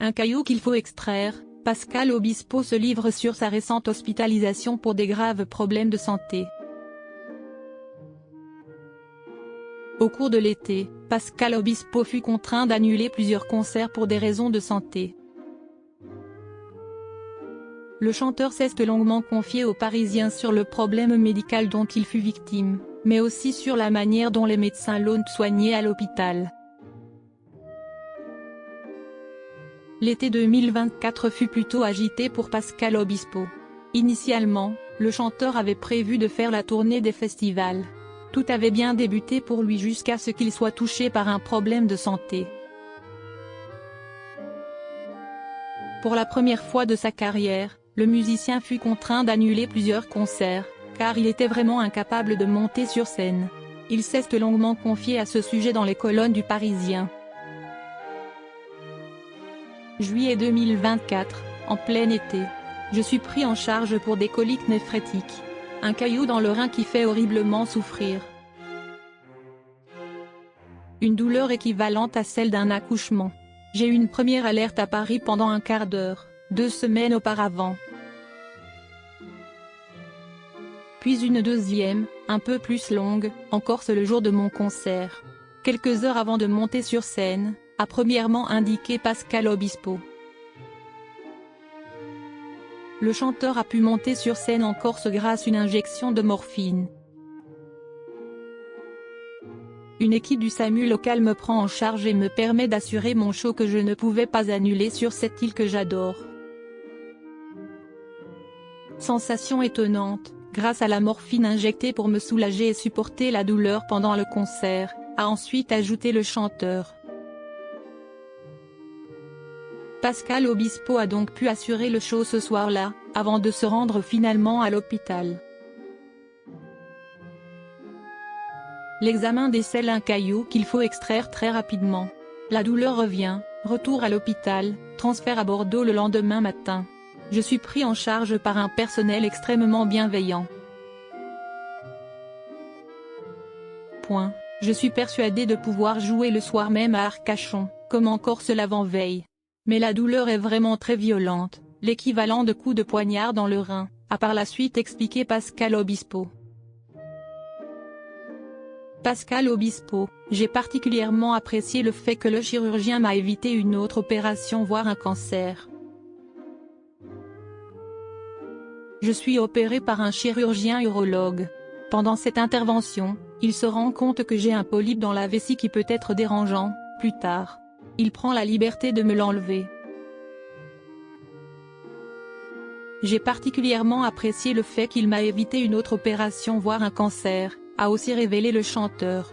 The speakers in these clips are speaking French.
Un caillou qu'il faut extraire, Pascal Obispo se livre sur sa récente hospitalisation pour des graves problèmes de santé. Au cours de l'été, Pascal Obispo fut contraint d'annuler plusieurs concerts pour des raisons de santé. Le chanteur s'est longuement confié aux Parisiens sur le problème médical dont il fut victime, mais aussi sur la manière dont les médecins l'ont soigné à l'hôpital. L'été 2024 fut plutôt agité pour Pascal Obispo. Initialement, le chanteur avait prévu de faire la tournée des festivals. Tout avait bien débuté pour lui jusqu'à ce qu'il soit touché par un problème de santé. Pour la première fois de sa carrière, le musicien fut contraint d'annuler plusieurs concerts, car il était vraiment incapable de monter sur scène. Il s'est longuement confié à ce sujet dans les colonnes du Parisien. Juillet 2024, en plein été. Je suis pris en charge pour des coliques néphrétiques. Un caillou dans le rein qui fait horriblement souffrir. Une douleur équivalente à celle d'un accouchement. J'ai eu une première alerte à Paris pendant un quart d'heure, 2 semaines auparavant. Puis une deuxième, un peu plus longue, en Corse le jour de mon concert. Quelques heures avant de monter sur scène, a premièrement indiqué Pascal Obispo. Le chanteur a pu monter sur scène en Corse grâce à une injection de morphine. Une équipe du SAMU local me prend en charge et me permet d'assurer mon show que je ne pouvais pas annuler sur cette île que j'adore. Sensation étonnante, grâce à la morphine injectée pour me soulager et supporter la douleur pendant le concert, a ensuite ajouté le chanteur. Pascal Obispo a donc pu assurer le show ce soir-là, avant de se rendre finalement à l'hôpital. L'examen décèle un caillou qu'il faut extraire très rapidement. La douleur revient, retour à l'hôpital, transfert à Bordeaux le lendemain matin. Je suis pris en charge par un personnel extrêmement bienveillant. Je suis persuadé de pouvoir jouer le soir même à Arcachon, comme en Corse l'avant-veille. Mais la douleur est vraiment très violente, l'équivalent de coups de poignard dans le rein, a par la suite expliqué Pascal Obispo. Pascal Obispo, j'ai particulièrement apprécié le fait que le chirurgien m'a évité une autre opération voire un cancer. Je suis opéré par un chirurgien urologue. Pendant cette intervention, il se rend compte que j'ai un polype dans la vessie qui peut être dérangeant, plus tard. Il prend la liberté de me l'enlever. J'ai particulièrement apprécié le fait qu'il m'a évité une autre opération voire un cancer, a aussi révélé le chanteur.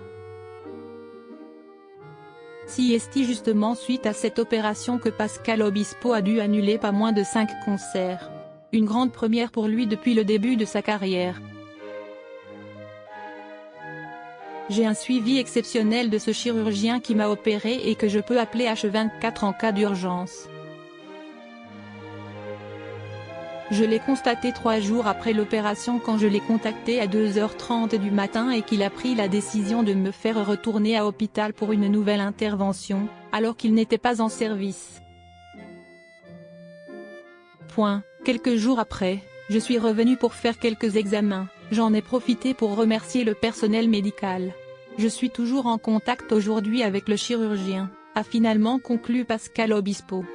C'est justement suite à cette opération que Pascal Obispo a dû annuler pas moins de 5 concerts. Une grande première pour lui depuis le début de sa carrière. J'ai un suivi exceptionnel de ce chirurgien qui m'a opéré et que je peux appeler H24 en cas d'urgence. Je l'ai constaté 3 jours après l'opération quand je l'ai contacté à 2h30 du matin et qu'il a pris la décision de me faire retourner à l'hôpital pour une nouvelle intervention, alors qu'il n'était pas en service. Quelques jours après, je suis revenu pour faire quelques examens, j'en ai profité pour remercier le personnel médical. Je suis toujours en contact aujourd'hui avec le chirurgien, a finalement conclu Pascal Obispo.